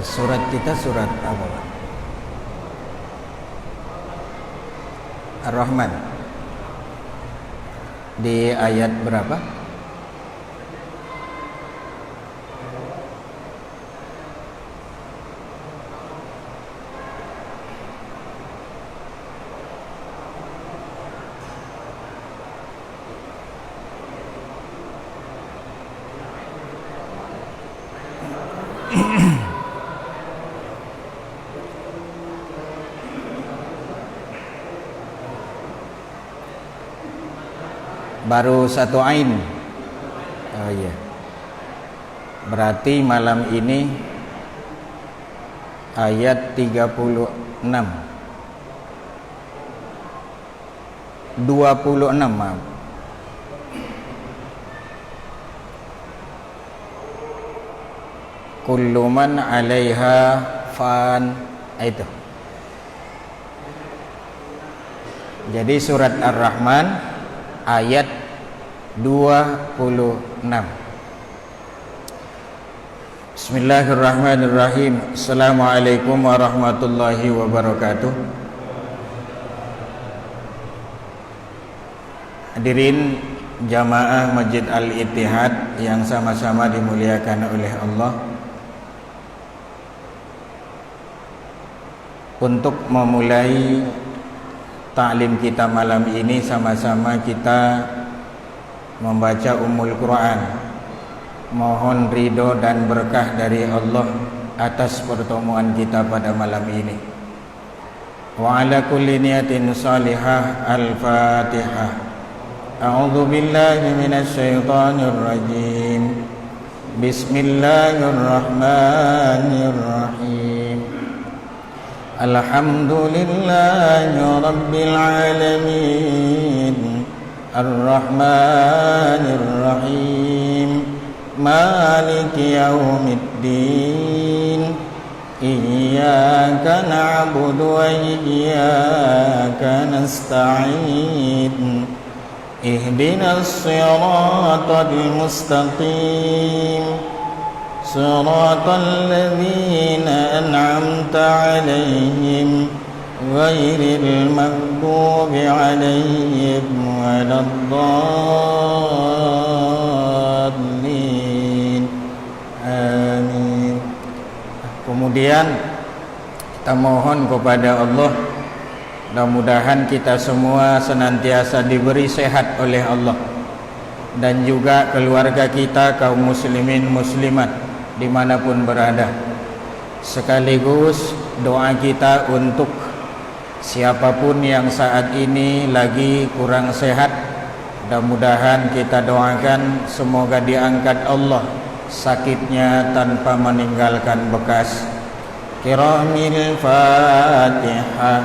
Surat kita surat apa, Pak? Ar-Rahman. Di ayat berapa? Baru satu ain. Oh iya. Berarti malam ini ayat 36. 26, maaf. Kullu man 'alaiha fan. Itu. Jadi surat Ar-Rahman ayat 26. Bismillahirrahmanirrahim. Assalamualaikum warahmatullahi wabarakatuh. Hadirin jamaah Masjid Al-Ittihad yang sama-sama dimuliakan oleh Allah. Untuk memulai ta'lim kita malam ini, sama-sama kita membaca Ummul Quran. Mohon ridho dan berkah dari Allah atas pertemuan kita pada malam ini. Wa ala kulli niyatin salihah. Al-Fatihah. A'udzu billahi minasy syaithanir rajim. Bismillahirrahmanirrahim. Alhamdulillahi rabbil alamin. Ar-Rahmanir Rahim. Maliki yaumiddin. Iyyaka na'budu wa iyyaka nasta'in. Ihdinas siratal mustaqim. Siratal ladzina an'amta 'alaihim ghairil maghdubi 'alaihim waladdallin. Amin. Kemudian kita mohon kepada Allah, mudah-mudahan kita semua senantiasa diberi sehat oleh Allah, dan juga keluarga kita, kaum muslimin muslimat dimanapun berada. Sekaligus doa kita untuk siapapun yang saat ini lagi kurang sehat, mudah-mudahan kita doakan semoga diangkat Allah sakitnya tanpa meninggalkan bekas. Kiramil Fatihah.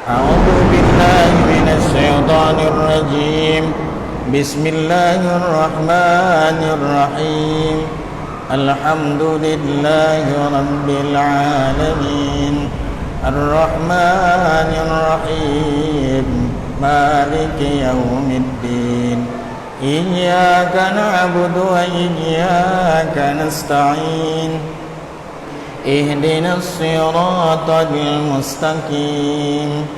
A'udzu billahi minasy syaithanir rajim. Bismillahirrahmanirrahim. Alhamdulillahi rabbil alamin. Ar-Rahmanir Rahim. Maliki yaumiddin. Iyyaka na'budu wa iyyaka nasta'in. Ihdinas siratal mustaqim.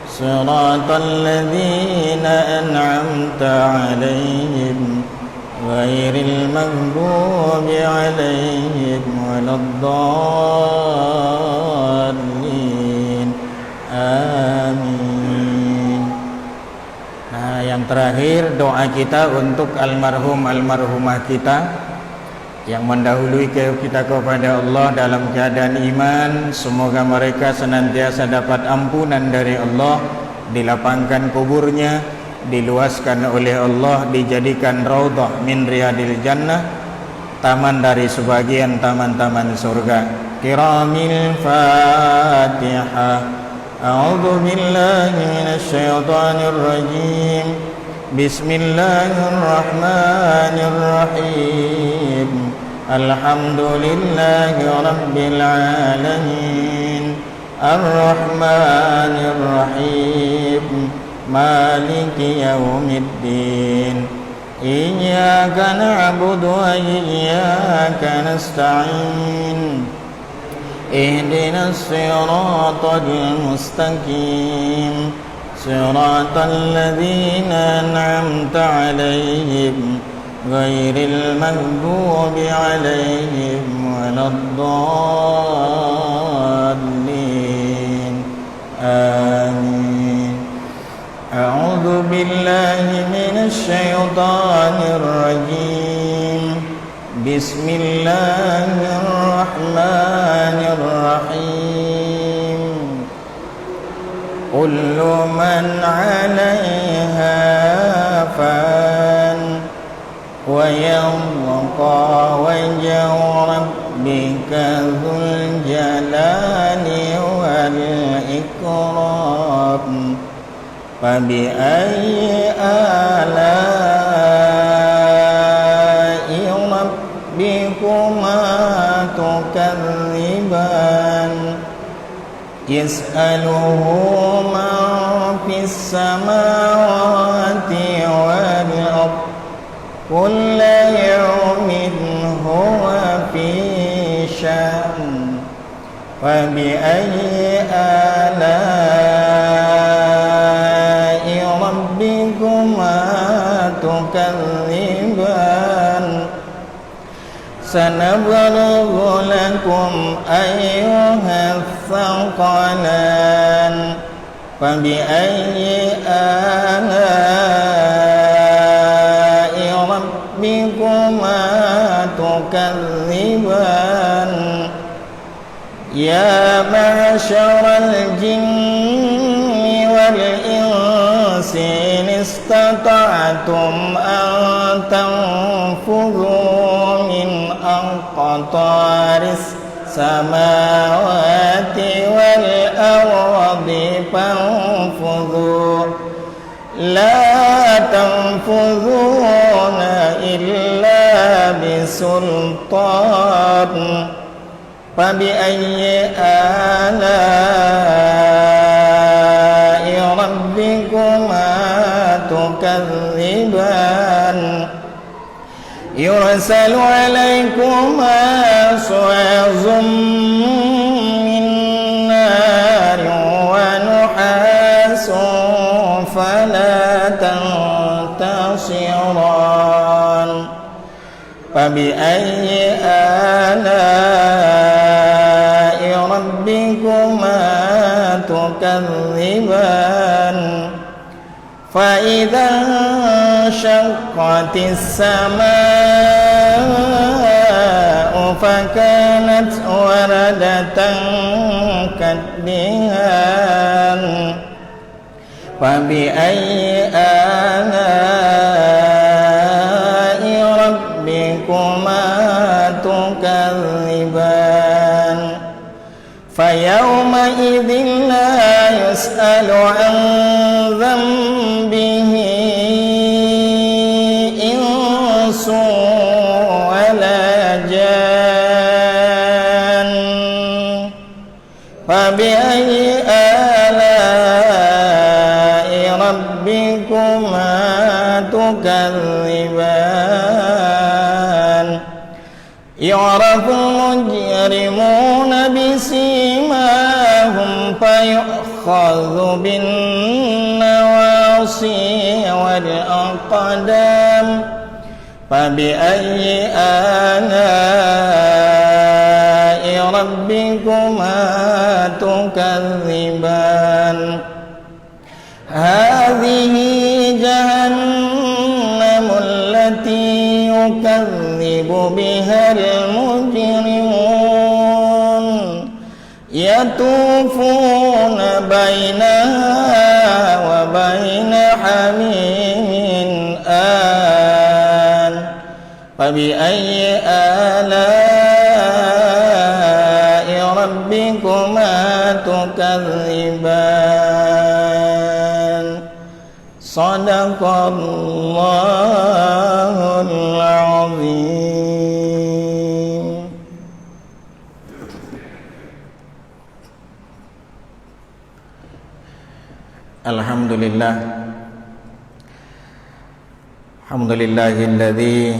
Siratal ladzina an'amta 'alaihim ghairil maghdubi 'alaihim waladdallin. Amin. Nah, yang terakhir doa kita untuk almarhum almarhumah kita yang mendahului kita kepada Allah dalam keadaan iman. Semoga mereka senantiasa dapat ampunan dari Allah, dilapangkan kuburnya, diluaskan oleh Allah, dijadikan raudhah min riyadil jannah, taman dari sebagian taman-taman surga. Kiramil Fatihah. A'udzu billahi minasy syaithanir rajim. Bismillahirrahmanirrahim. Alhamdulillahi rabbil alamin. Ar-Rahmanir Rahim. Maliki yaumiddin. Iyyaka na'budu wa iyyaka nasta'in. اهدنا الصراط المستقيم صراط الذين أنعمت عليهم غير المغضوب عليهم ولا الضالين آمين. أعوذ بالله من الشيطان الرجيم. بسم الله الرحمن الرحيم. كل من عليها فان ويبقى وجه ربك ذو الجلال والإكرام فبأي آلاء ربكما تكذبان يسأله من في السماوات والأرض كل يوم هو في شأن فبأي آلاء ربكما تكذبان سنفرغ لكم أيها الثقلان فبأي آلاء ربكما تكذبان يا معشر الجن والإنس إن استطعتم أن تنفذوا من أقطار السماوات والأرض فانفذوا لا تنفذون إلا بسلطان فبأي آلاء ربكما تكذبان يرسل عليكما صواعق من نار ونحاس فلا تنتصران فبأي آلاء ربكما تكذبان فإذا انشقت السماء فكانت وردة كالدهان فبأي آلاء ربكما تكذبان فيومئذ لا يسأل عن ذنبه إنس ولا جان فبأي آلاء ربكما تكذبان يعرف المجرمون بسيماهم فيؤخذ بالنواصي والأقدام فبأي آلاء ربكما تكذبان هذه جهنم التي يكذب بها المجرمون يطوفون بينها وبين حميم آن فبأي آلاء ربكما تكذبان صدق الله العظيم. Alhamdulillah. Alhamdulillahilladzi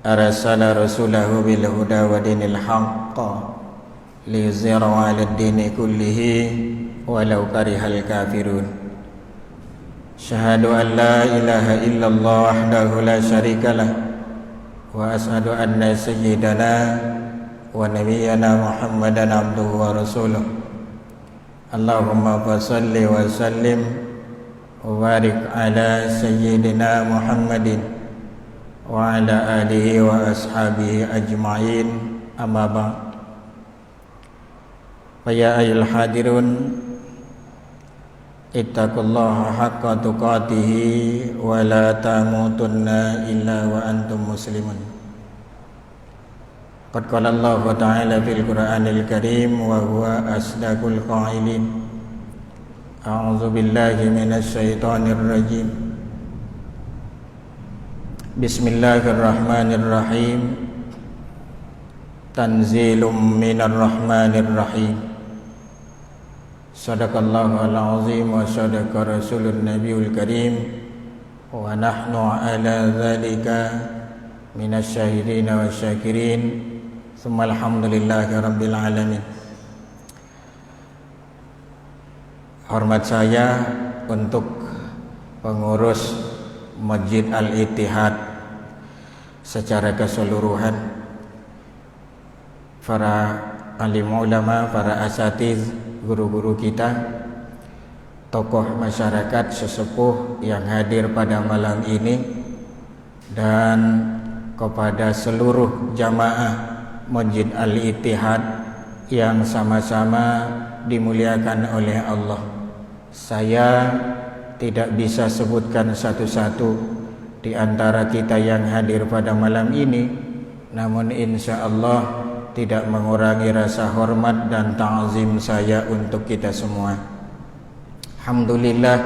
arsala rasulahu bil huda wa dinil haqq liyuzhirahu 'alad dini kullihi walau karihal kafirun. Syahadu an la ilaha illallah wahdahu la syarikalah wa asyhadu anna sayyidana wa nabiyyana Muhammadan abduhu wa rasuluh. Allahumma fassalli wa sallim wa barik ala sayyidina Muhammadin wa ala alihi wa ashabihi ajma'in, amma ba'd. Ya ayyuhal hadirun, ittaqullaha haqqa tuqatih wa la tamutunna illa wa antum muslimun. Qad qala Allah ta'ala fil Qur'anil Karim wa huwa asdaqul qailin. A'udzu billahi minasy syaithanir rajim. Bismillahirrahmanirrahim. Tanzilum minar rahmanir rahim. Sadaqallahul azim wa sadaqa rasulun nabiyul karim wa nahnu ala dzalika minasyahidin wa syakirin. Tsumma alhamdulillahi rabbil alamin. Hormat saya untuk pengurus Masjid Al-Ittihad secara keseluruhan, para alim ulama, para asatiz, guru-guru kita, tokoh masyarakat sesepuh yang hadir pada malam ini, dan kepada seluruh jamaah Masjid Al-Ittihad yang sama-sama dimuliakan oleh Allah. Saya tidak bisa sebutkan satu-satu di antara kita yang hadir pada malam ini, namun insya Allah tidak mengurangi rasa hormat dan ta'zim saya untuk kita semua. Alhamdulillah,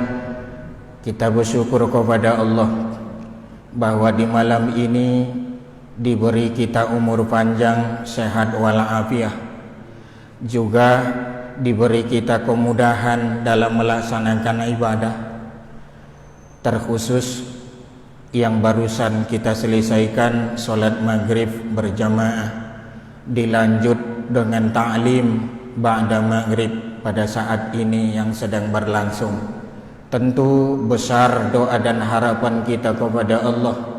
kita bersyukur kepada Allah bahwa di malam ini diberi kita umur panjang, sehat walafiat, juga diberi kita kemudahan dalam melaksanakan ibadah, terkhusus yang barusan kita selesaikan sholat maghrib berjamaah, dilanjut dengan ta'lim ba'da maghrib pada saat ini yang sedang berlangsung. Tentu besar doa dan harapan kita kepada Allah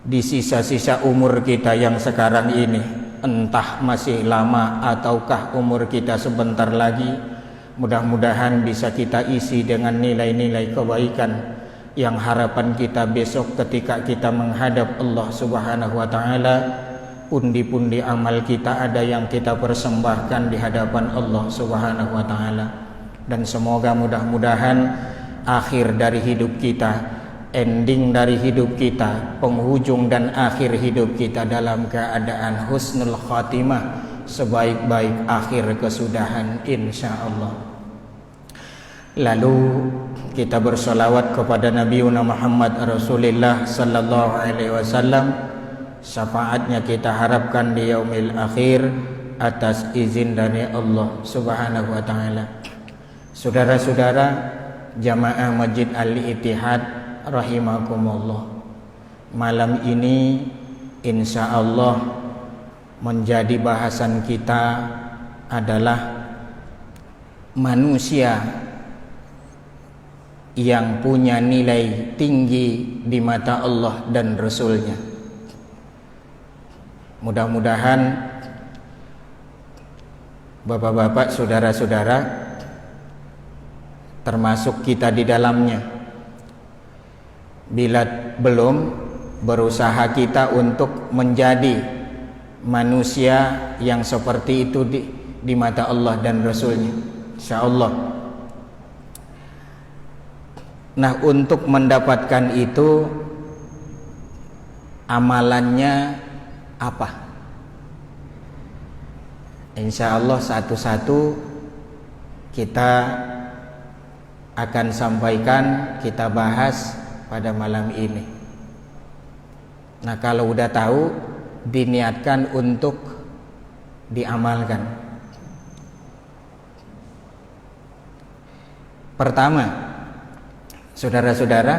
di sisa-sisa umur kita yang sekarang ini, entah masih lama ataukah umur kita sebentar lagi, mudah-mudahan bisa kita isi dengan nilai-nilai kebaikan yang harapan kita besok ketika kita menghadap Allah Subhanahu wa ta'ala, pundi-pundi amal kita ada yang kita persembahkan di hadapan Allah Subhanahu wa ta'ala. Dan semoga mudah-mudahan akhir dari hidup kita, ending dari hidup kita, penghujung dan akhir hidup kita dalam keadaan husnul khatimah, sebaik-baik akhir kesudahan insyaallah. Lalu kita bersolawat kepada Nabi Muhammad Rasulullah sallallahu alaihi wasallam. Syafaatnya kita harapkan di yaumil akhir atas izin dari Allah Subhanahu wa ta'ala. Saudara-saudara jamaah Masjid Al-Ittihad rahimakumullah, malam ini insya Allah menjadi bahasan kita adalah manusia yang punya nilai tinggi di mata Allah dan Rasulnya. Mudah-mudahan bapak-bapak, saudara-saudara, termasuk kita di dalamnya, bila belum berusaha kita untuk menjadi manusia yang seperti itu di mata Allah dan Rasulnya, insyaallah. Nah, untuk mendapatkan itu amalannya apa? Insya Allah satu-satu kita akan sampaikan, kita bahas pada malam ini. Nah, kalau udah tahu, diniatkan untuk diamalkan. Pertama, saudara-saudara,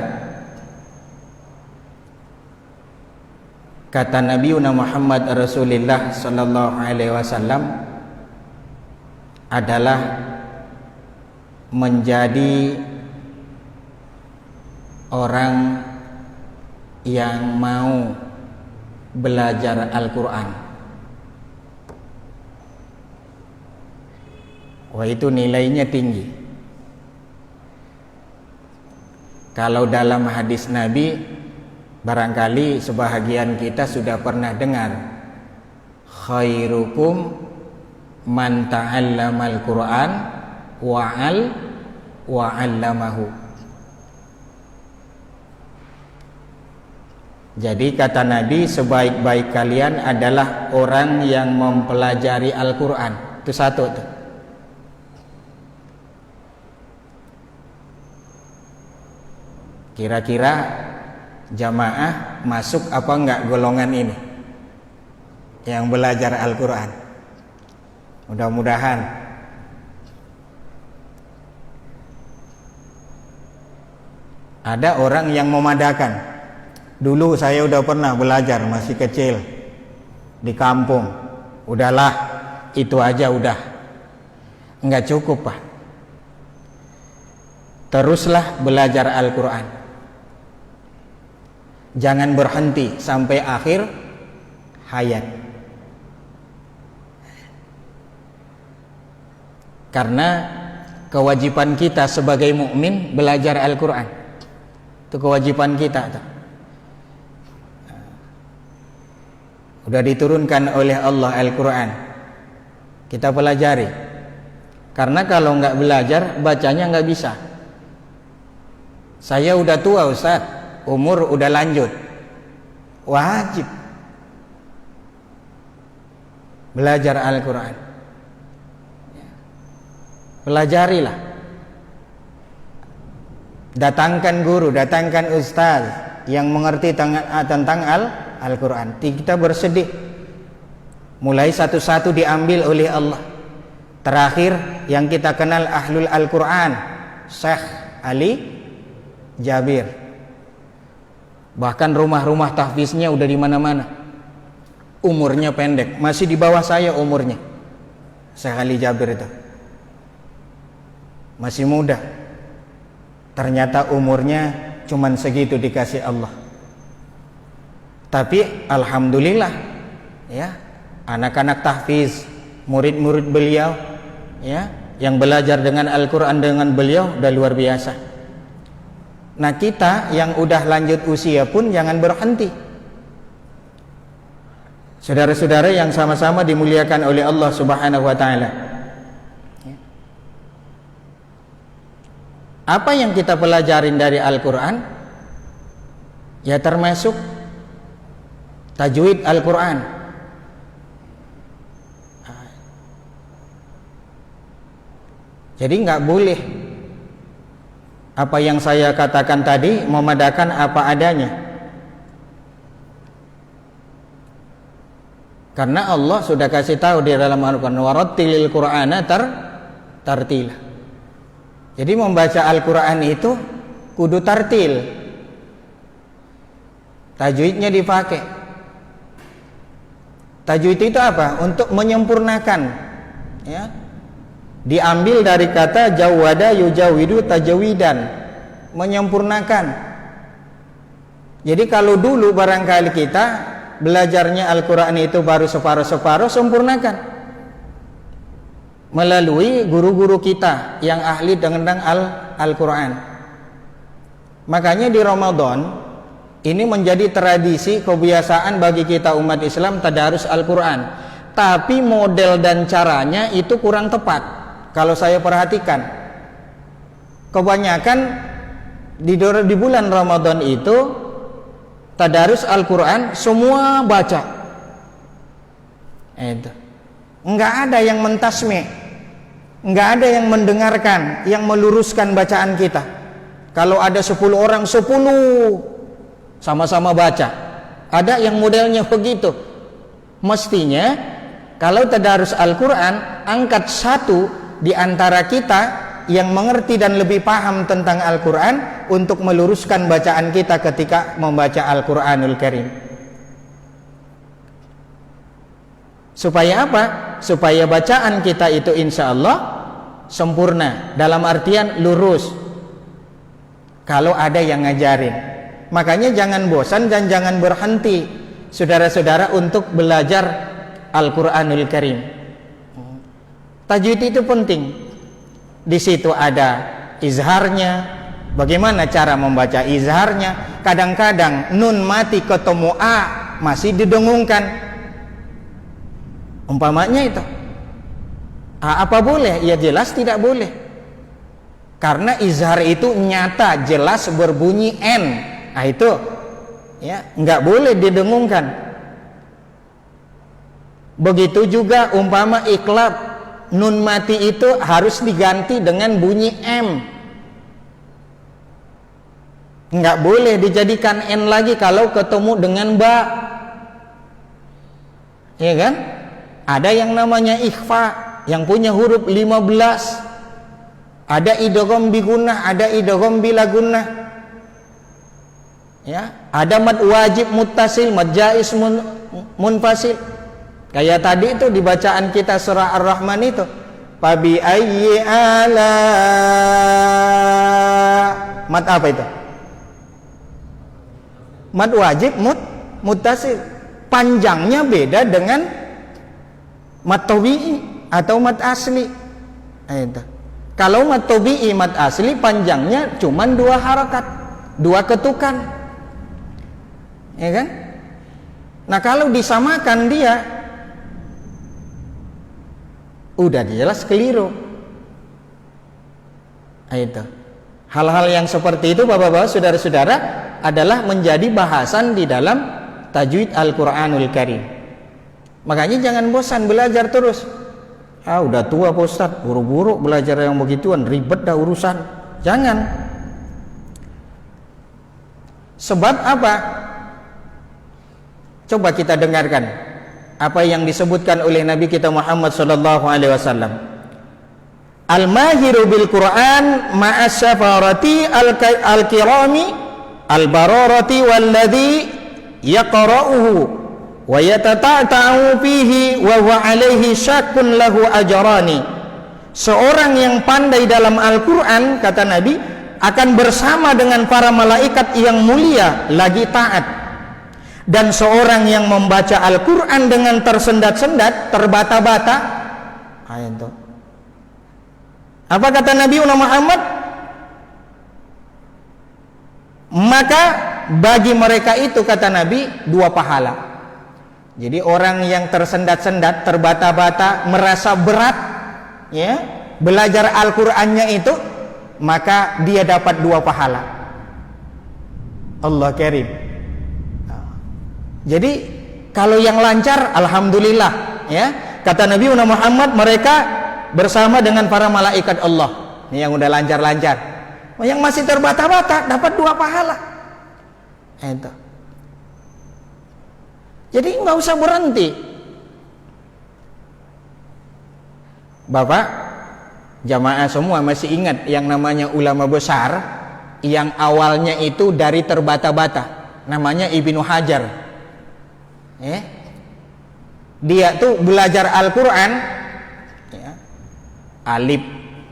kata Nabi Muhammad Rasulullah sallallahu alaihi wasallam, adalah menjadi orang yang mau belajar Al-Quran. Wah, itu nilainya tinggi. Kalau dalam hadis Nabi, barangkali sebahagian kita sudah pernah dengar, khairukum man ta'allamal Qur'an wa 'allamahu. Jadi kata Nabi, sebaik-baik kalian adalah orang yang mempelajari Al-Quran. Itu satu tuh. Kira-kira jamaah masuk apa enggak golongan ini yang belajar Al-Quran? Mudah-mudahan. Ada orang yang memadakan, dulu saya udah pernah belajar masih kecil di kampung, udahlah itu aja udah. Enggak cukup, Pak. Teruslah belajar Al-Quran. Jangan berhenti sampai akhir hayat. Karena kewajiban kita sebagai mukmin belajar Al-Quran. Itu kewajiban kita. Udah diturunkan oleh Allah Al-Quran, kita pelajari. Karena kalau nggak belajar, bacanya nggak bisa. Saya udah tua, Ustaz, umur udah lanjut, wajib belajar Al-Quran. Pelajarilah. Datangkan guru, datangkan ustaz yang mengerti tentang Al-Quran. Kita bersedih, mulai satu-satu diambil oleh Allah. Terakhir yang kita kenal ahlul Al-Quran, Syekh Ali Jabir. Bahkan rumah-rumah tahfiznya udah di mana-mana. Umurnya pendek, masih di bawah saya umurnya. Syekh Ali Jabir itu masih muda. Ternyata umurnya cuman segitu dikasih Allah. Tapi alhamdulillah ya, anak-anak tahfiz, murid-murid beliau ya, yang belajar dengan Al-Quran dengan beliau udah luar biasa. Nah, kita yang udah lanjut usia pun jangan berhenti. Saudara-saudara yang sama-sama dimuliakan oleh Allah Subhanahu wa taala. Apa yang kita pelajarin dari Al-Quran? Ya termasuk tajwid Al-Quran. Jadi nggak boleh apa yang saya katakan tadi memadakan apa adanya. Karena Allah sudah kasih tahu di dalam Al-Quran, warattilil Qur'ana tartila. Jadi membaca Al-Quran itu kudu tartil, tajwidnya dipakai. Tajwid itu apa? Untuk menyempurnakan ya. Diambil dari kata jawada yujawidu tajwidan, menyempurnakan. Jadi kalau dulu barangkali kita belajarnya Al-Quran itu baru separuh-separuh, sempurnakan melalui guru-guru kita yang ahli dengan Al-Quran. Makanya di Ramadan ini menjadi tradisi, kebiasaan bagi kita umat Islam tadarus Al-Quran. Tapi model dan caranya itu kurang tepat. Kalau saya perhatikan, kebanyakan di bulan Ramadan itu tadarus Al-Quran semua baca. Itu enggak ada yang mentasmi', enggak ada yang mendengarkan, yang meluruskan bacaan kita. Kalau ada 10 orang, 10 sama-sama baca. Ada yang modelnya begitu. Mestinya kalau tadarus Al-Quran, angkat satu di antara kita yang mengerti dan lebih paham tentang Al-Quran untuk meluruskan bacaan kita ketika membaca Al-Quranul Karim. Supaya apa? supaya bacaan kita itu insya Allah sempurna, dalam artian lurus. Kalau ada yang ngajarin, makanya jangan bosan dan jangan berhenti, saudara-saudara, untuk belajar Al-Quranul Karim. Tajwid itu penting. Di situ ada izharnya, bagaimana cara membaca izharnya. Kadang-kadang nun mati ketemu a masih didengungkan, umpamanya itu. Apa boleh? Ya jelas tidak boleh, karena izhar itu nyata jelas berbunyi n. Nah itu ya nggak boleh didengungkan. Begitu juga umpama iqlab, nun mati itu harus diganti dengan bunyi M. Nggak boleh dijadikan N lagi kalau ketemu dengan ba. Ya kan? Ada yang namanya ikhfa yang punya huruf 15. Ada idgham bi gunnah, ada idgham bila gunnah. Ya, ada mad wajib muttasil, mad jaiz munfasil. Kayak tadi itu di bacaan kita surah Ar-Rahman itu, fabi ayyi ala, mad apa itu? Mad wajib muttasil. Panjangnya beda dengan mad tabi'i atau mad asli. Itu. Kalau mad tabi'i, mad asli panjangnya cuma 2 harakat, 2 ketukan. Ya kan? Nah, kalau disamakan dia udah jelas keliru. Itu. Hal-hal yang seperti itu Bapak-bapak, saudara-saudara, adalah menjadi bahasan di dalam tajwid Al-Quranul Karim. Makanya jangan bosan belajar terus. Udah tua Pak Ustadz, buru-buru belajar yang begituan, ribet dah urusan. Jangan. Sebab apa? Coba kita dengarkan apa yang disebutkan oleh Nabi kita Muhammad sallallahu alaihi wasallam. Al-mahiru bil Quran ma'as safarati al-kirami al-bararati walladhi yaqra'uhu wa yatata'u fihi wa huwa alaihi syakkun lahu ajrani. Seorang yang pandai dalam Al-Quran, kata Nabi, akan bersama dengan para malaikat yang mulia lagi taat. Dan seorang yang membaca Al-Quran dengan tersendat-sendat, terbata-bata, apa kata Nabi Muhammad? Maka bagi mereka itu, kata Nabi, 2 pahala. Jadi orang yang tersendat-sendat, terbata-bata, merasa berat, ya, belajar Al-Qurannya itu, maka dia dapat 2 pahala. Allah Karim. Jadi kalau yang lancar, alhamdulillah, ya. Kata Nabi Muhammad, mereka bersama dengan para malaikat Allah. Ini yang udah lancar-lancar. Yang masih terbata-bata dapat 2 pahala. Itu. Jadi nggak usah berhenti. Bapak, jamaah semua masih ingat yang namanya ulama besar yang awalnya itu dari terbata-bata, namanya Ibnu Hajar. Dia tuh belajar Al-Quran, ya, alif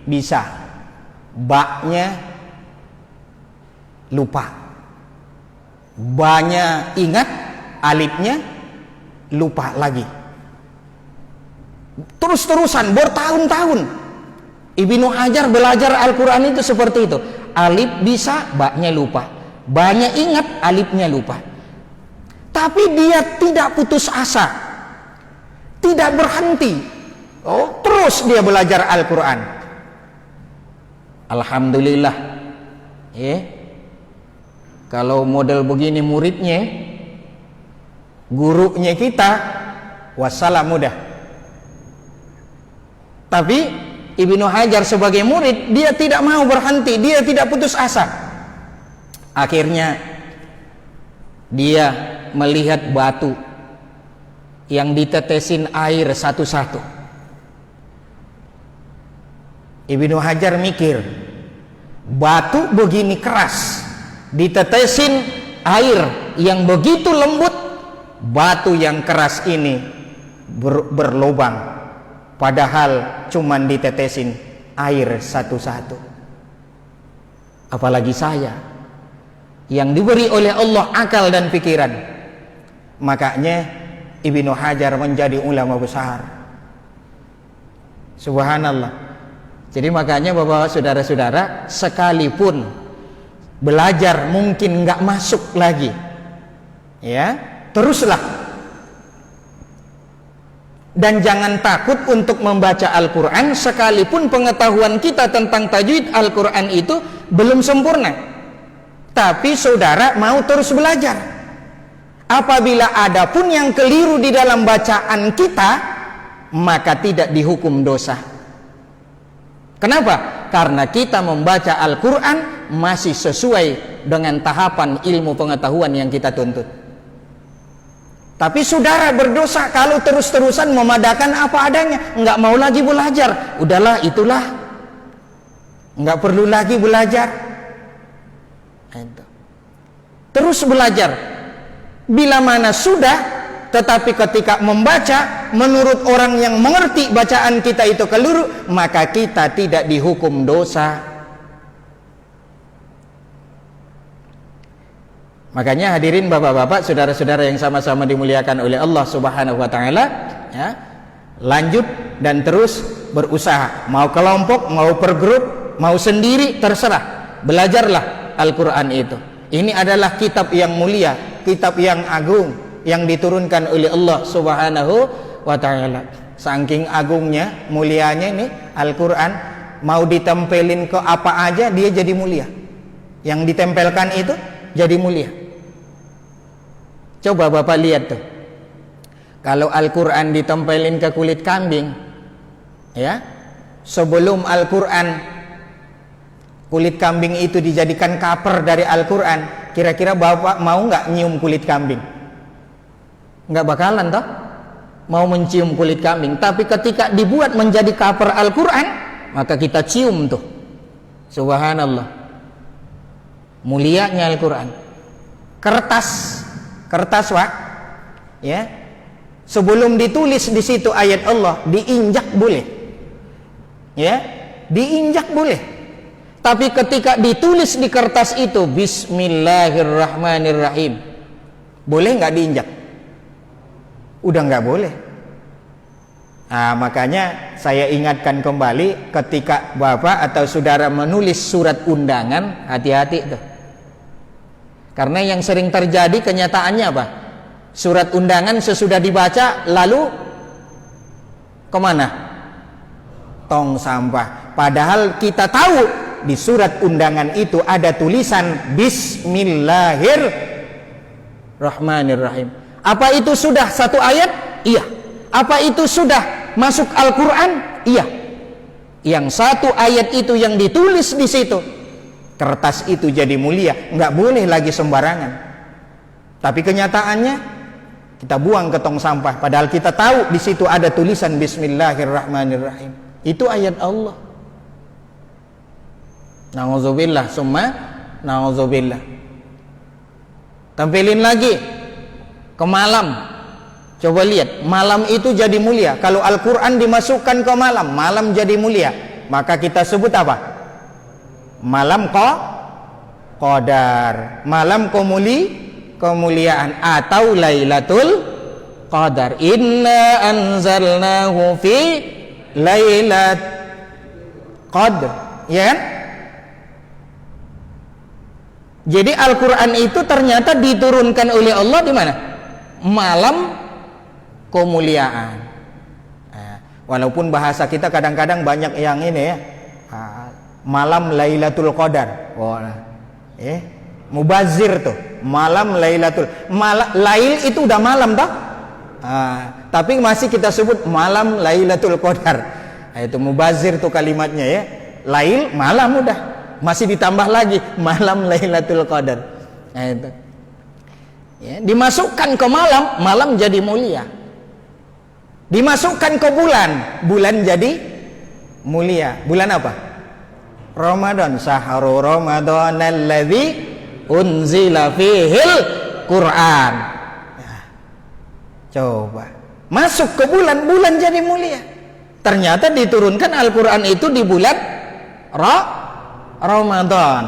bisa, ba-nya lupa, ba-nya ingat, alifnya lupa lagi. Terus-terusan bertahun-tahun Ibnu Hajar belajar Al-Quran itu seperti itu. Alif bisa, ba-nya lupa, ba-nya ingat, alifnya lupa. Tapi dia tidak putus asa, tidak berhenti. Terus dia belajar Al-Quran. Alhamdulillah. Kalau model begini muridnya, gurunya kita, wassalam mudah. Tapi Ibnu Hajar sebagai murid, dia tidak mau berhenti, dia tidak putus asa. Akhirnya dia melihat batu yang ditetesin air satu-satu. Ibnu Hajar mikir, batu begini keras, ditetesin air yang begitu lembut, batu yang keras ini berlubang, padahal cuman ditetesin air satu-satu. Apalagi saya yang diberi oleh Allah akal dan pikiran. Makanya Ibnu Hajar menjadi ulama besar. Subhanallah. Jadi makanya Bapak saudara-saudara, sekalipun belajar mungkin nggak masuk lagi, ya, teruslah. Dan jangan takut untuk membaca Al-Quran, sekalipun pengetahuan kita tentang tajwid Al-Quran itu belum sempurna. Tapi saudara mau terus belajar. Apabila ada pun yang keliru di dalam bacaan kita, maka tidak dihukum dosa. Kenapa? Karena kita membaca Al-Quran masih sesuai dengan tahapan ilmu pengetahuan yang kita tuntut. Tapi saudara berdosa kalau terus-terusan memadakan apa adanya, nggak mau lagi belajar. Udahlah, itulah, nggak perlu lagi belajar. Terus belajar. Bila mana sudah, tetapi ketika membaca menurut orang yang mengerti bacaan kita itu keliru, maka kita tidak dihukum dosa. Makanya hadirin bapak-bapak, saudara-saudara yang sama-sama dimuliakan oleh Allah Subhanahu wa taala, ya, lanjut dan terus berusaha. Mau kelompok, mau per grup, mau sendiri, terserah. Belajarlah Al-Qur'an itu. Ini adalah kitab yang mulia, kitab yang agung yang diturunkan oleh Allah Subhanahu wa taala. Saking agungnya, mulianya ini Al-Qur'an, mau ditempelin ke apa aja dia jadi mulia. Yang ditempelkan itu jadi mulia. Coba Bapak lihat tuh, kalau Al-Quran ditempelin ke kulit kambing, ya, sebelum Al-Quran kulit kambing itu dijadikan cover dari Al-Quran, kira-kira Bapak mau nggak nyium kulit kambing? Nggak bakalan toh, mau mencium kulit kambing. Tapi ketika dibuat menjadi cover Al-Quran, maka kita cium tuh. Subhanallah, mulianya Al-Quran. Kertas Pak, ya, sebelum ditulis di situ ayat Allah, diinjak boleh, ya, diinjak boleh. Tapi ketika ditulis di kertas itu Bismillahirrahmanirrahim, boleh nggak diinjak? Udah nggak boleh. Nah, makanya saya ingatkan kembali, ketika Bapak atau saudara menulis surat undangan, hati-hati tuh. Karena yang sering terjadi kenyataannya apa? Surat undangan sesudah dibaca lalu kemana? Tong sampah. Padahal kita tahu di surat undangan itu ada tulisan Bismillahirrahmanirrahim. Apa itu sudah satu ayat? Iya. Apa itu sudah masuk Al-Quran? Iya. Yang satu ayat itu yang ditulis di situ, kertas itu jadi mulia, nggak boleh lagi sembarangan. Tapi kenyataannya kita buang ke tong sampah, padahal kita tahu di situ ada tulisan Bismillahirrahmanirrahim. Itu ayat Allah. Nauzubillah, summa nauzubillah. Tampilin lagi ke malam. Coba lihat, malam itu jadi mulia. Kalau Al-Quran dimasukkan ke malam, malam jadi mulia. Maka kita sebut apa? Malam Qadar, malam kemuliaan, atau Lailatul Qadar. Inna anzalnahu fi Lailat Qadr, ya kan? Jadi Al-Quran itu ternyata diturunkan oleh Allah di mana? Malam kemuliaan. Nah, walaupun bahasa kita kadang-kadang banyak yang ini ya, malam Lailatul Qadar. Mubazir tuh, malam Lailatul. Lail itu udah malam toh? Tapi masih kita sebut malam Lailatul Qadar. Itu mubazir tuh kalimatnya ya. Lail malam udah, masih ditambah lagi malam Lailatul Qadar. Nah, itu. Ya, dimasukkan ke malam, malam jadi mulia. Dimasukkan ke bulan, bulan jadi mulia. Bulan apa? Ramadan. Sahru Ramadan alladzi unzila fihil Quran. Nah, coba masuk ke bulan, bulan jadi mulia. Ternyata diturunkan Al-Quran itu di bulan Ramadan.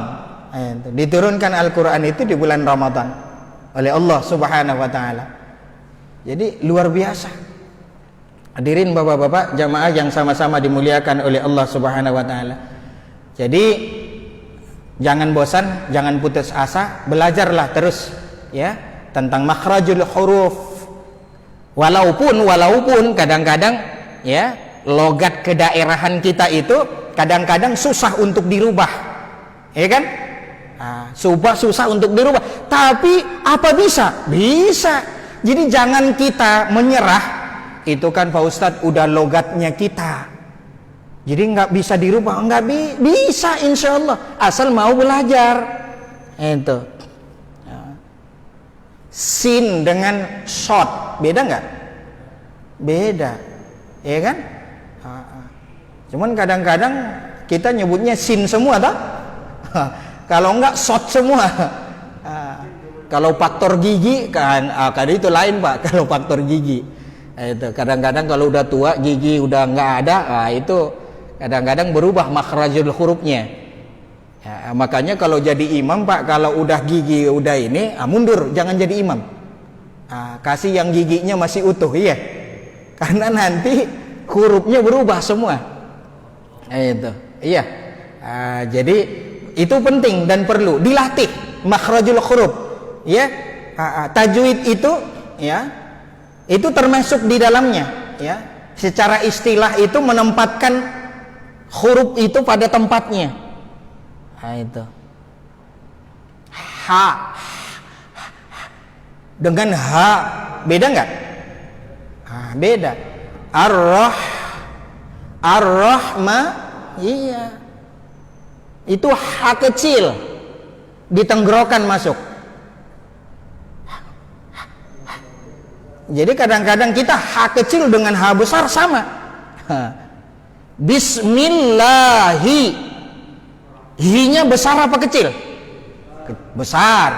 Diturunkan Al-Quran itu di bulan Ramadan oleh Allah Subhanahu wa Ta'ala. Jadi luar biasa. Hadirin bapak-bapak jamaah yang sama-sama dimuliakan oleh Allah Subhanahu wa Ta'ala. Jadi jangan bosan, jangan putus asa, belajarlah terus ya tentang makhrajul huruf. Walaupun kadang-kadang ya logat kedaerahan kita itu kadang-kadang susah untuk dirubah, ya kan? Susah untuk dirubah. Tapi apa bisa? Bisa. Jadi jangan kita menyerah. Itu kan Pak Ustadz udah logatnya kita. Jadi nggak bisa dirubah, nggak bisa insya Allah asal mau belajar. Itu. Sin dengan shot beda nggak? Beda, ya kan? Cuman kadang-kadang kita nyebutnya sin semua, tak? Kalau enggak shot semua. Kalau faktor gigi kan, itu lain Pak. Kalau faktor gigi, itu kadang-kadang kalau udah tua gigi udah nggak ada, itu kadang-kadang berubah makhrajul hurufnya. Ya, makanya kalau jadi imam Pak, kalau udah gigi udah ini, mundur, jangan jadi imam. Kasih yang giginya masih utuh, iya. Karena nanti hurufnya berubah semua. Itu, iya. Jadi itu penting dan perlu dilatih makhrajul huruf, ya. Tajwid itu, ya, itu termasuk di dalamnya, ya. Secara istilah itu menempatkan huruf itu pada tempatnya. Itu. Ha dengan ha beda nggak? Beda. Ar-Rahma, iya. Itu ha kecil ditenggorokan masuk. Jadi kadang-kadang kita ha kecil dengan ha besar sama. Bismillahi, hi-nya besar apa kecil? Besar.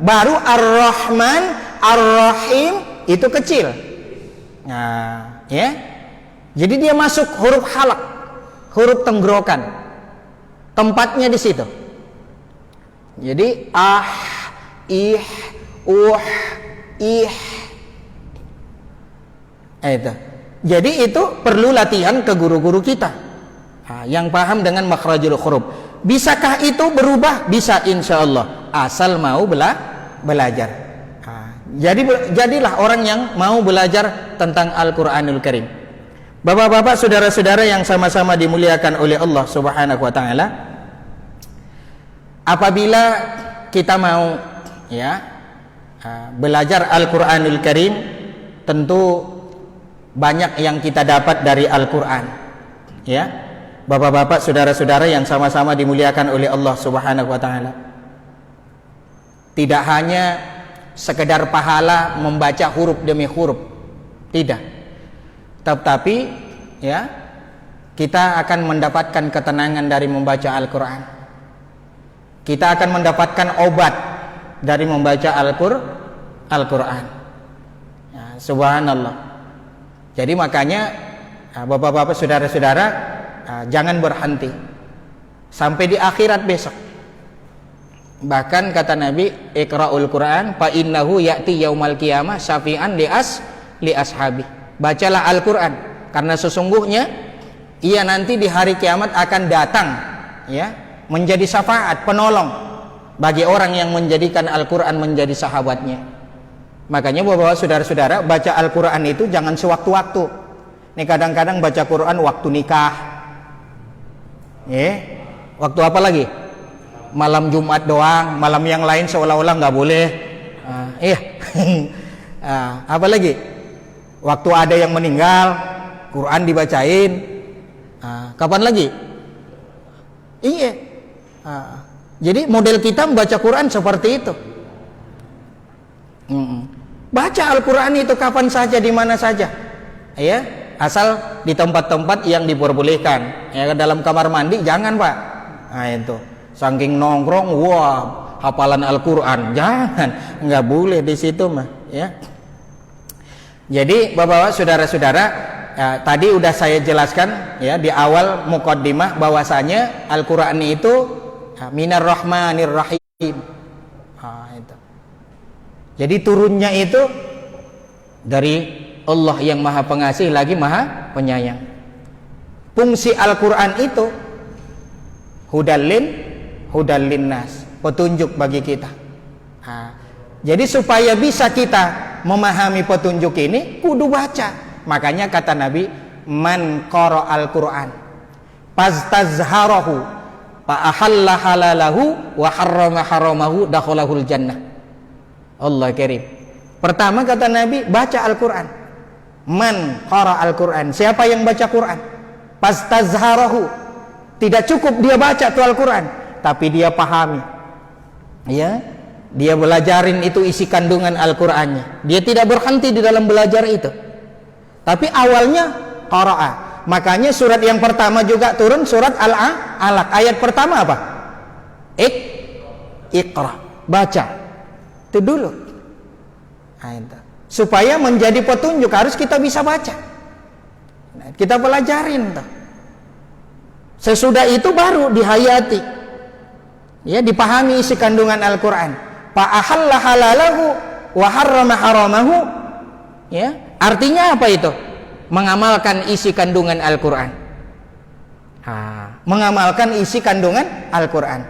Baru Ar-Rahman, Ar-Rahim itu kecil. Ya. Jadi dia masuk huruf halak, huruf tenggorokan. Tempatnya di situ. Jadi ih, ih. Itu. Jadi itu perlu latihan ke guru-guru kita yang paham dengan makhrajul huruf. Bisakah itu berubah? Bisa insya Allah, asal mau belajar. Jadilah orang yang mau belajar tentang Al-Quranul Karim. Bapak-bapak, saudara-saudara yang sama-sama dimuliakan oleh Allah Subhanahu wa Ta'ala, apabila kita mau ya belajar Al-Quranul Karim, tentu banyak yang kita dapat dari Al-Quran, ya. Bapak-bapak, saudara-saudara yang sama-sama dimuliakan oleh Allah Subhanahu wa Ta'ala, tidak hanya sekedar pahala membaca huruf demi huruf, tidak, tetapi ya kita akan mendapatkan ketenangan dari membaca Al-Quran. Kita akan mendapatkan obat dari membaca Al-Quran. Ya, subhanallah. Jadi makanya bapak-bapak, saudara-saudara, jangan berhenti sampai di akhirat besok. Bahkan kata Nabi, Iqra'ul Quran fa innahu ya'ti yaumal qiyamah syafi'an li ashabi. Bacalah Al-Quran karena sesungguhnya ia nanti di hari kiamat akan datang, ya, menjadi syafaat, penolong bagi orang yang menjadikan Al-Quran menjadi sahabatnya. Makanya bapak-bapak, saudara-saudara, baca Al-Quran itu jangan sewaktu-waktu. Ini kadang-kadang baca Quran waktu nikah, waktu apa lagi? Malam Jumat doang, malam yang lain seolah-olah nggak boleh. Apa lagi? Waktu ada yang meninggal, Quran dibacain. Kapan lagi? Iya. Jadi model kita membaca Quran seperti itu. Baca Al-Quran itu kapan saja, di mana saja, ya, asal di tempat-tempat yang diperbolehkan. Ya, dalam kamar mandi jangan, Pak. Itu saking nongkrong, wah, hafalan Al-Quran, jangan, nggak boleh di situ mah, ya. Jadi bapak-bapak, saudara-saudara, tadi udah saya jelaskan ya di awal muqaddimah bahwasanya Al-Qur'an itu minar rahmanir rahim. Itu. Jadi turunnya itu dari Allah yang Maha Pengasih lagi Maha Penyayang. Fungsi Al-Qur'an itu hudallin nas, petunjuk bagi kita. Jadi supaya bisa kita memahami petunjuk ini kudu baca. Makanya kata Nabi, man qara al-Qur'an fastazharahu fa ahalla halalahu wa harrama haramahu dakhalahul jannah. Allah karim. Pertama kata Nabi, baca Al-Qur'an. Man qara al-Qur'an, siapa yang baca Qur'an fastazharahu, tidak cukup dia baca tuh Al-Qur'an, tapi dia pahami. Ya, dia belajarin itu isi kandungan Al-Qur'annya. Dia tidak berhenti di dalam belajar itu. Tapi awalnya qara'a. Makanya surat yang pertama juga turun surat Al-Alaq. Ayat pertama apa? Iqra. Baca. Itu dulu. Supaya menjadi petunjuk harus kita bisa baca. Kita pelajarin tuh. Sesudah itu baru dihayati. Ya, dipahami isi kandungan Al-Qur'an. Fa ahalla halalahu wa harrama haramahu. Ya. Artinya apa itu? Mengamalkan isi kandungan Al-Qur'an. Mengamalkan isi kandungan Al-Qur'an.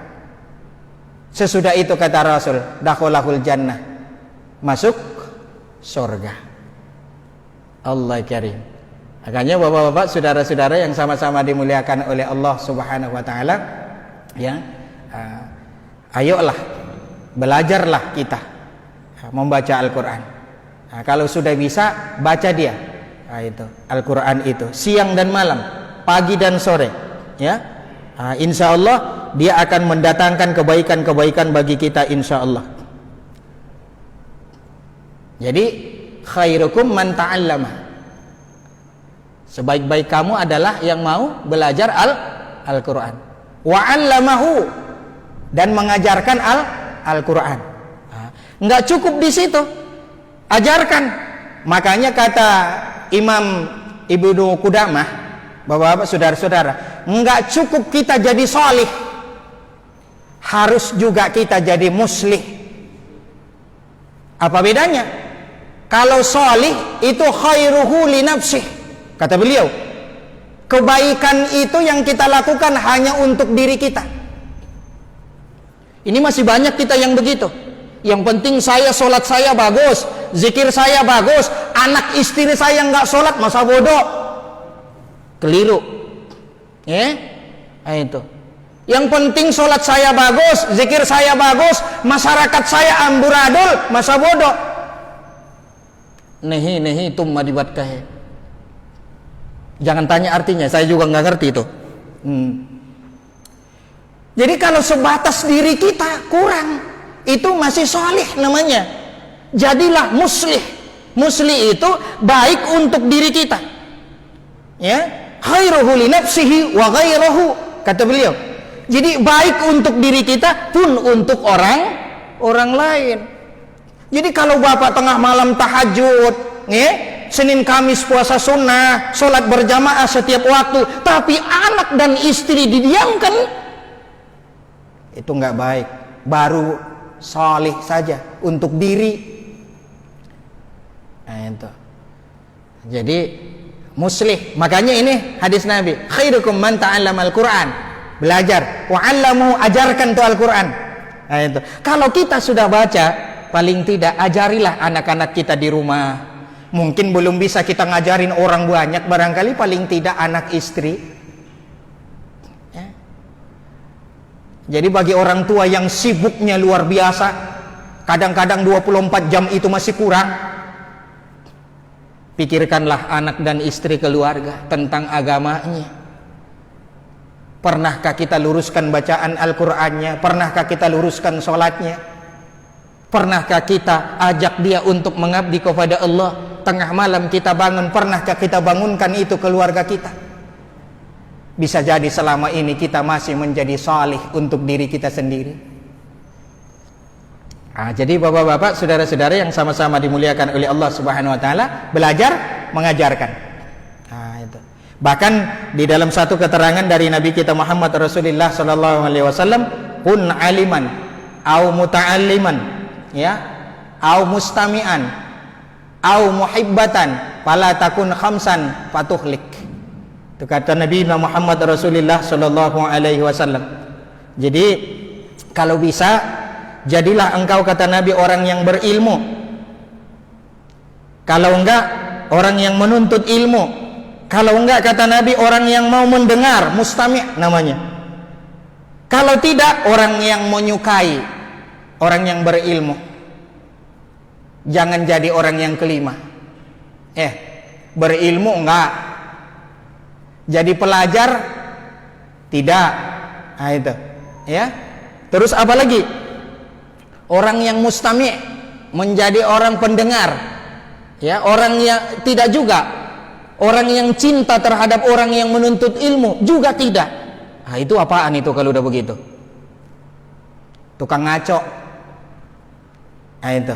Sesudah itu kata Rasul, dakhalahul jannah, masuk surga. Allah karim. Makanya bapak-bapak, saudara-saudara yang sama-sama dimuliakan oleh Allah Subhanahu wa taala, ya. Ayolah, belajarlah kita membaca Al-Qur'an. Kalau sudah bisa, baca dia. Itu Al-Qur'an itu siang dan malam, pagi dan sore, ya. Insya Allah dia akan mendatangkan kebaikan-kebaikan bagi kita, insya Allah. Jadi khairukum man ta'allama, sebaik-baik kamu adalah yang mau belajar Al-Qur'an. Wa 'allamahu, dan mengajarkan Al-Qur'an. Enggak cukup di situ, ajarkan. Makanya kata Imam Ibnu Qudamah, bapak-bapak, saudara-saudara, enggak cukup kita jadi salih, harus juga kita jadi muslih. Apa bedanya? Kalau salih itu khairuhu li nafsih, kata beliau, kebaikan itu yang kita lakukan hanya untuk diri kita. Ini masih banyak kita yang begitu. Yang penting saya sholat saya bagus, zikir saya bagus, anak istri saya nggak sholat, masa bodoh. Keliru. Itu. Yang penting sholat saya bagus, zikir saya bagus, masyarakat saya amburadul, masa bodoh. Nehi tumma dibatkahe. Jangan tanya artinya, saya juga nggak ngerti itu. Jadi kalau sebatas diri kita kurang, itu masih solih namanya. Jadilah muslih. Muslih itu baik untuk diri kita. Ya, khairuhu li nafsihi wa ghairahu, kata beliau. Jadi baik untuk diri kita pun untuk orang lain. Jadi kalau bapak tengah malam tahajud, ya, Senin Kamis puasa sunnah, sholat berjamaah setiap waktu, tapi anak dan istri didiamkan, itu nggak baik. Baru salih saja untuk diri. Itu. Jadi muslih. Makanya ini hadis Nabi, khairukum man ta'allama al-Qur'an, belajar, wa 'allamu, ajarkan tuh Al-Qur'an. Itu. Kalau kita sudah baca, paling tidak ajarilah anak-anak kita di rumah. Mungkin belum bisa kita ngajarin orang banyak, barangkali paling tidak anak istri. Jadi bagi orang tua yang sibuknya luar biasa, kadang-kadang 24 jam itu masih kurang, pikirkanlah anak dan istri keluarga tentang agamanya. Pernahkah kita luruskan bacaan Al-Qur'annya? Pernahkah kita luruskan sholatnya? Pernahkah kita ajak dia untuk mengabdi kepada Allah? Tengah malam kita bangun, pernahkah kita bangunkan itu keluarga kita? Bisa jadi selama ini kita masih menjadi salih untuk diri kita sendiri. Jadi bapak-bapak, saudara-saudara yang sama-sama dimuliakan oleh Allah Subhanahu wa taala, belajar mengajarkan. Bahkan di dalam satu keterangan dari Nabi kita Muhammad Rasulullah sallallahu alaihi wasallam, kun aliman au muta'alliman, ya, au mustami'an au muhibbatan fala takun khamsan fatuhlik. Itu kata Nabi Muhammad Rasulullah sallallahu alaihi wasallam. Jadi kalau bisa, jadilah engkau, kata Nabi, orang yang berilmu. Kalau enggak, orang yang menuntut ilmu. Kalau enggak, kata Nabi, orang yang mau mendengar, mustami' namanya. Kalau tidak, orang yang menyukai, orang yang berilmu. Jangan jadi orang yang kelima. Berilmu enggak, jadi pelajar tidak. Nah itu, ya. Terus apa lagi? Orang yang mustami', menjadi orang pendengar, ya, orang yang tidak juga. Orang yang cinta terhadap orang yang menuntut ilmu juga tidak. Nah, itu apaan itu kalau udah begitu? Tukang ngaco. Nah itu,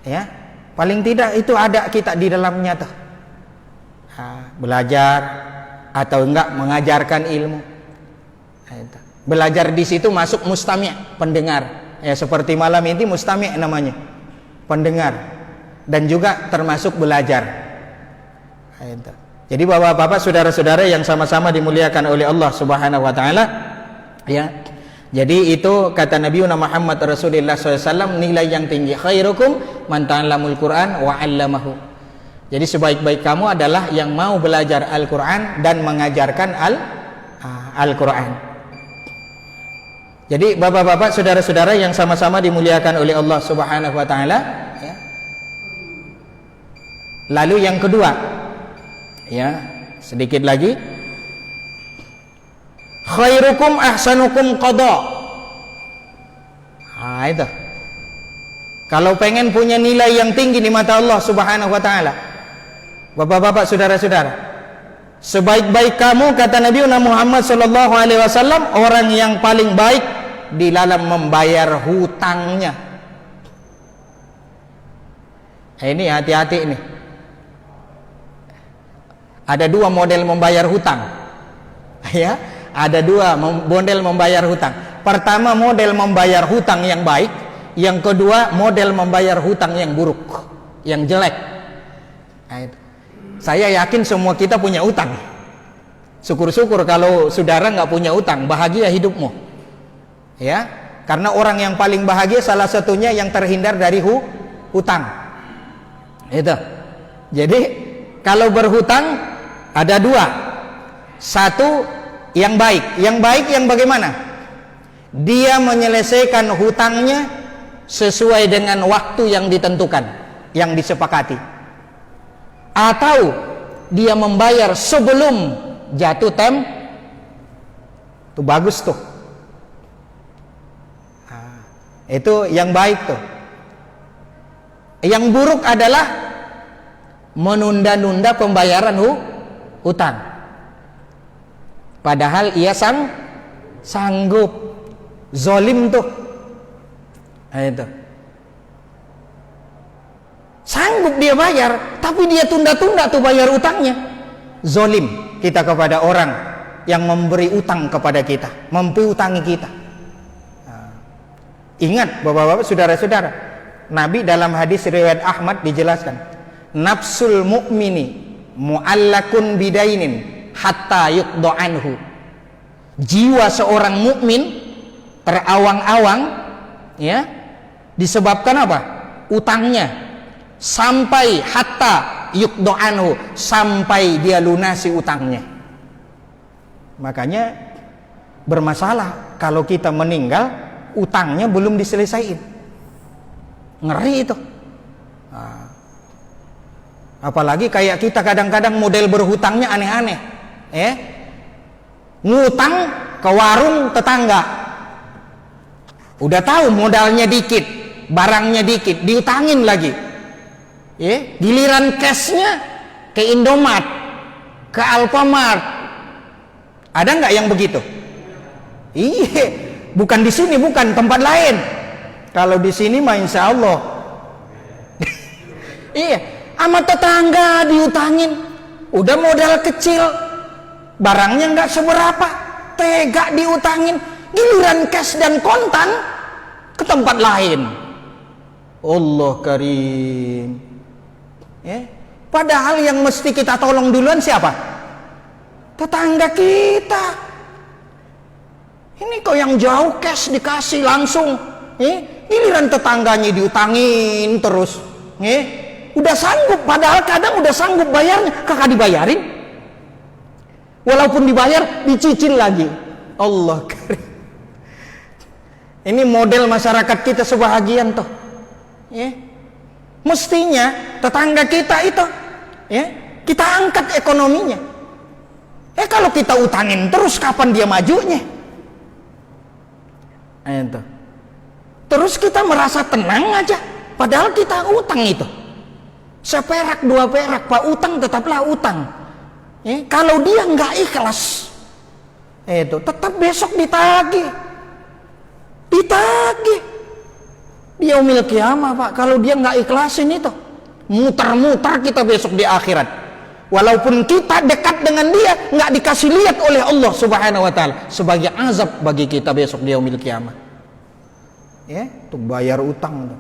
ya. Paling tidak itu ada kita di dalamnya tuh. Belajar atau enggak mengajarkan ilmu. Nah, itu. Belajar di situ masuk mustami', pendengar. Ya, seperti malam ini mustami' namanya, pendengar, dan juga termasuk belajar. Nah, itu. Jadi bapak-bapak, saudara-saudara yang sama-sama dimuliakan oleh Allah Subhanahu wa taala, ya. Jadi itu kata Nabi Muhammad Rasulullah SAW, nilai yang tinggi, khairukum man ta'allamul Qur'an wa 'allamahu. Jadi sebaik-baik kamu adalah yang mau belajar Al-Qur'an dan mengajarkan Al-Qur'an. Jadi bapak-bapak, saudara-saudara yang sama-sama dimuliakan oleh Allah Subhanahu wa taala, ya. Lalu yang kedua, ya, sedikit lagi, khairukum ahsanukum qada. Nah itu, kalau pengen punya nilai yang tinggi di mata Allah Subhanahu wa taala, bapak-bapak, saudara-saudara, sebaik-baik kamu, kata Nabi Muhammad sallallahu alaihi wasallam, orang yang paling baik di dalam membayar hutangnya. Ini hati-hati nih. Ada dua model membayar hutang. Ya, ada dua model membayar hutang. Pertama, model membayar hutang yang baik. Yang kedua, model membayar hutang yang buruk, yang jelek. Nah, itu. Saya yakin semua kita punya utang. Syukur-syukur kalau saudara nggak punya utang, bahagia hidupmu. Ya, karena orang yang paling bahagia salah satunya yang terhindar dari hutang. Itu. Jadi kalau berhutang ada dua. Satu yang baik. Yang baik yang bagaimana? Dia menyelesaikan hutangnya sesuai dengan waktu yang ditentukan, yang disepakati. Atau dia membayar sebelum jatuh itu bagus tuh. Itu yang baik tuh. Yang buruk adalah menunda-nunda pembayaran hutang. Padahal ia sanggup. Zolim tuh. Nah, itu. Sanggup dia bayar, tapi dia tunda-tunda tuh bayar utangnya. Zolim kita kepada orang yang memberi utang kepada kita, mempiutangi kita. Ingat bapak-bapak, saudara-saudara, Nabi dalam hadis riwayat Ahmad dijelaskan, nafsul mu'mini mu'allakun bidainin hatta yuqda anhu. Jiwa seorang mukmin terawang-awang, ya, disebabkan apa? Utangnya, sampai hatta yuqda anhu, sampai dia lunasi utangnya. Makanya bermasalah kalau kita meninggal utangnya belum diselesaikan. Ngeri itu. Apalagi kayak kita kadang-kadang model berhutangnya aneh-aneh. Ngutang ke warung tetangga. Udah tahu modalnya dikit, barangnya dikit, diutangin lagi. Giliran cashnya ke Indomaret, ke Alfamart. Ada nggak yang begitu? Iya. Bukan di sini, bukan tempat lain. Kalau di sini mah insya Allah. Iya, sama tetangga diutangin. Udah modal kecil, barangnya nggak seberapa, tega diutangin, giliran cash dan kontan ke tempat lain. Allah karim. Padahal yang mesti kita tolong duluan siapa? Tetangga kita. Ini kok yang jauh cash dikasih langsung, giliran tetangganya diutangin terus, udah sanggup, padahal kadang udah sanggup bayarnya, kakak dibayarin, walaupun dibayar dicicil lagi. Allah karim. Ini model masyarakat kita sebahagian toh, mestinya tetangga kita itu, kita angkat ekonominya. Kalau kita utangin terus, kapan dia majunya? Terus kita merasa tenang aja, padahal kita utang itu seperak dua perak, pak, utang tetaplah utang. Kalau dia nggak ikhlas, tetap besok ditagih di yaumil qiyamah, pak. Kalau dia nggak ikhlasin itu, muter-muter kita besok di akhirat. Walaupun kita dekat dengan dia, nggak dikasih lihat oleh Allah Subhanahu Wa Taala sebagai azab bagi kita besok di yaumil qiyamah. Untuk bayar utang.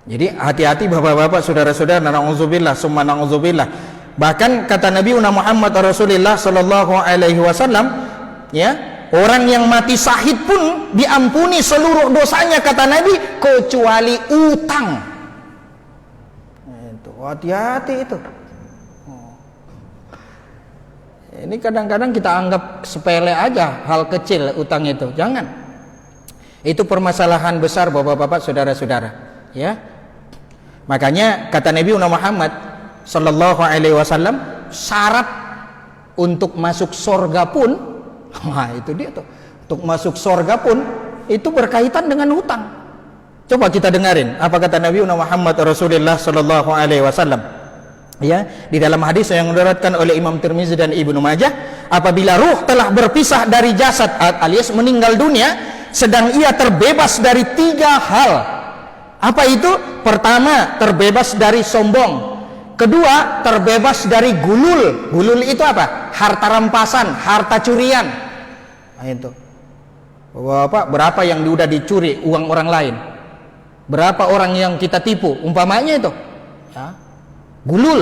Jadi hati-hati bapak-bapak, saudara-saudara, na'udzubillah summa na'udzubillah. Bahkan kata Nabi Muhammad Rasulullah sallallahu alaihi wasallam, orang yang mati syahid pun diampuni seluruh dosanya, kata Nabi, kecuali utang. Hati-hati itu. Ini kadang-kadang kita anggap sepele aja, hal kecil utang itu. Jangan. Itu permasalahan besar bapak-bapak, saudara-saudara. Makanya kata Nabi Muhammad sallallahu alaihi wasallam, syarat untuk masuk surga pun, itu dia tuh. Untuk masuk surga pun itu berkaitan dengan hutang. Coba kita dengarin apa kata Nabi Muhammad Rasulullah sallallahu alaihi wasallam. Di dalam hadis yang diriwayatkan oleh Imam Tirmizi dan Ibnu Majah, apabila ruh telah berpisah dari jasad alias meninggal dunia, sedang ia terbebas dari 3 hal. Apa itu? Pertama, terbebas dari sombong. Kedua, terbebas dari gulul. Gulul itu apa? Harta rampasan, harta curian. Itu. Bapak, berapa yang udah dicuri uang orang lain? Berapa orang yang kita tipu? Umpamanya itu. Gulul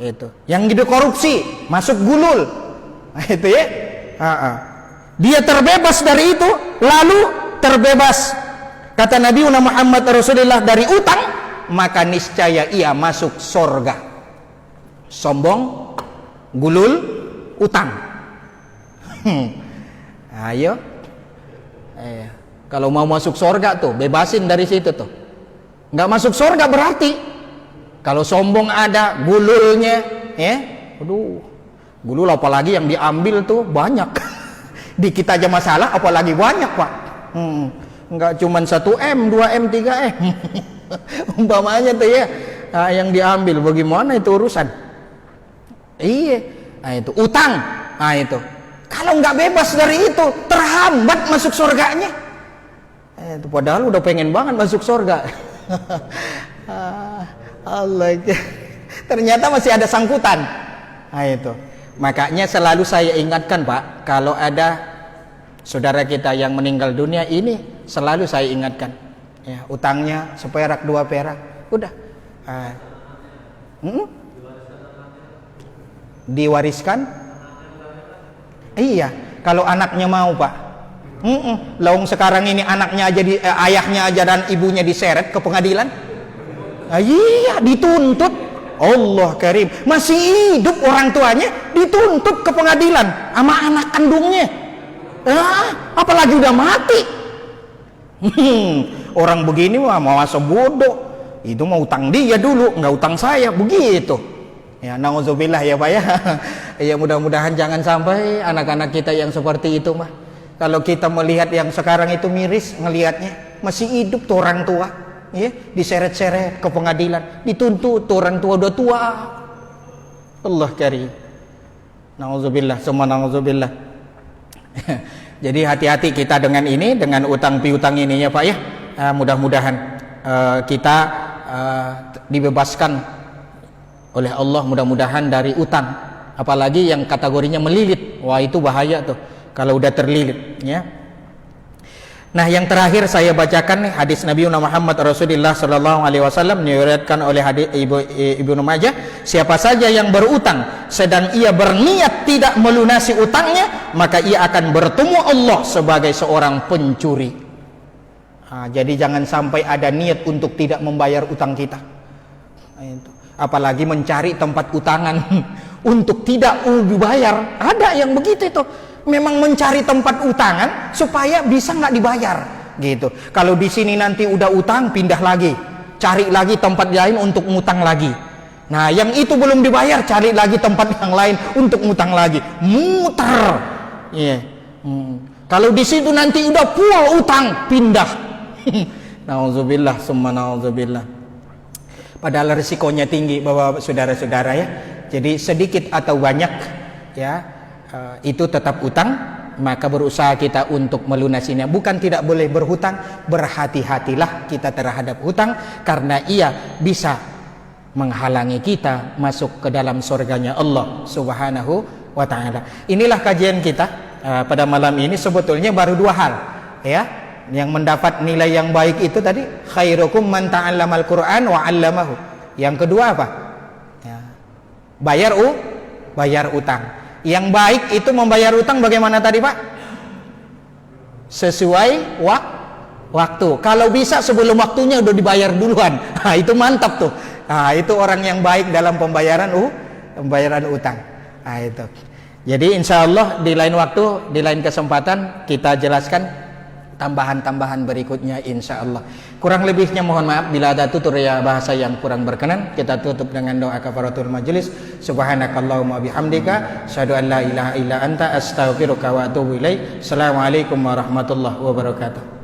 itu, yang gitu korupsi masuk gulul, itu ya. Dia terbebas dari itu, lalu terbebas, kata Nabi Muhammad Rasulullah, dari utang, maka niscaya ia masuk surga. Sombong, gulul, utang. Ayo, kalau mau masuk surga tuh bebasin dari situ tuh. Nggak masuk surga berarti kalau sombong ada, gululnya, gulul apalagi yang diambil tuh banyak. Di kita aja masalah, apalagi banyak, pak. Enggak cuma 1M, 2M, 3M. Umpamanya tuh yang diambil, bagaimana itu urusan? Itu utang. Itu. Kalau nggak bebas dari itu, terhambat masuk surganya. Itu padahal udah pengen banget masuk surga. Allah, ternyata masih ada sangkutan. Itu. Makanya selalu saya ingatkan, pak, kalau ada saudara kita yang meninggal dunia ini, selalu saya ingatkan, utangnya seperak 2 perak, udah. Diwariskan? Iya, kalau anaknya mau, pak. Lawang sekarang ini anaknya aja ayahnya aja dan ibunya diseret ke pengadilan. Iya, dituntut. Allah karim, masih hidup orang tuanya dituntut ke pengadilan sama anak kandungnya. Apalagi udah mati. Orang begini mah masa bodoh. Itu mau utang dia dulu, nggak utang saya, begitu. Nauzubillah ya, pak ya. Ya mudah-mudahan jangan sampai anak-anak kita yang seperti itu mah. Kalau kita melihat yang sekarang itu miris ngelihatnya, masih hidup tuh orang tua. Diseret-seret ke pengadilan, dituntut, orang tua udah tua. Allah karim. Nauzubillah, semua nauzubillah. Jadi hati-hati kita dengan ini, dengan utang piutang ini ya, pak ya. Mudah-mudahan kita dibebaskan oleh Allah, mudah-mudahan dari utang. apalagi yang kategorinya melilit. Wah, itu bahaya tuh kalau udah terlilit, ya. Nah, yang terakhir saya bacakan nih hadis Nabi Muhammad Rasulullah sallallahu alaihi wasallam, diriwayatkan oleh hadis Ibnu Majah. Siapa saja yang berutang sedang ia berniat tidak melunasi utangnya, maka ia akan bertemu Allah sebagai seorang pencuri. Jadi jangan sampai ada niat untuk tidak membayar utang kita. Apalagi mencari tempat utangan untuk tidak dibayar. Ada yang begitu itu. Memang mencari tempat utangan supaya bisa nggak dibayar gitu. Kalau di sini nanti udah utang, pindah lagi, cari lagi tempat lain untuk ngutang lagi. Nah, yang itu belum dibayar, cari lagi tempat yang lain untuk ngutang lagi, muter. Kalau di situ nanti udah full utang, pindah. Nauzubillah summa nauzubillah. Padahal risikonya tinggi, Bapak saudara-saudara, ya. Jadi sedikit atau banyak, ya, itu tetap utang, maka berusaha kita untuk melunasinya. Bukan tidak boleh berhutang, berhati-hatilah kita terhadap hutang, karena ia bisa menghalangi kita masuk ke dalam surganya Allah Subhanahu wa ta'ala. Inilah kajian kita pada malam ini. Sebetulnya baru 2 hal, ya, yang mendapat nilai yang baik itu tadi, khairukum man ta'allamal Qur'an wa 'allamahu. Yang kedua apa? Ya, bayar utang. Yang baik itu membayar utang bagaimana tadi, Pak? Sesuai waktu. Kalau bisa sebelum waktunya udah dibayar duluan. Nah, itu mantap tuh. Nah, itu orang yang baik dalam pembayaran utang. Nah, itu. Jadi insya Allah di lain waktu, di lain kesempatan kita jelaskan tambahan-tambahan berikutnya insya Allah. Kurang lebihnya mohon maaf bila ada tutur ya bahasa yang kurang berkenan. Kita tutup dengan doa kafaratul majelis. Subhanakallahumma bihamdika asyhadu an la ilaha illa anta astaghfiruka wa atubu ilaik. Assalamualaikum warahmatullahi wabarakatuh.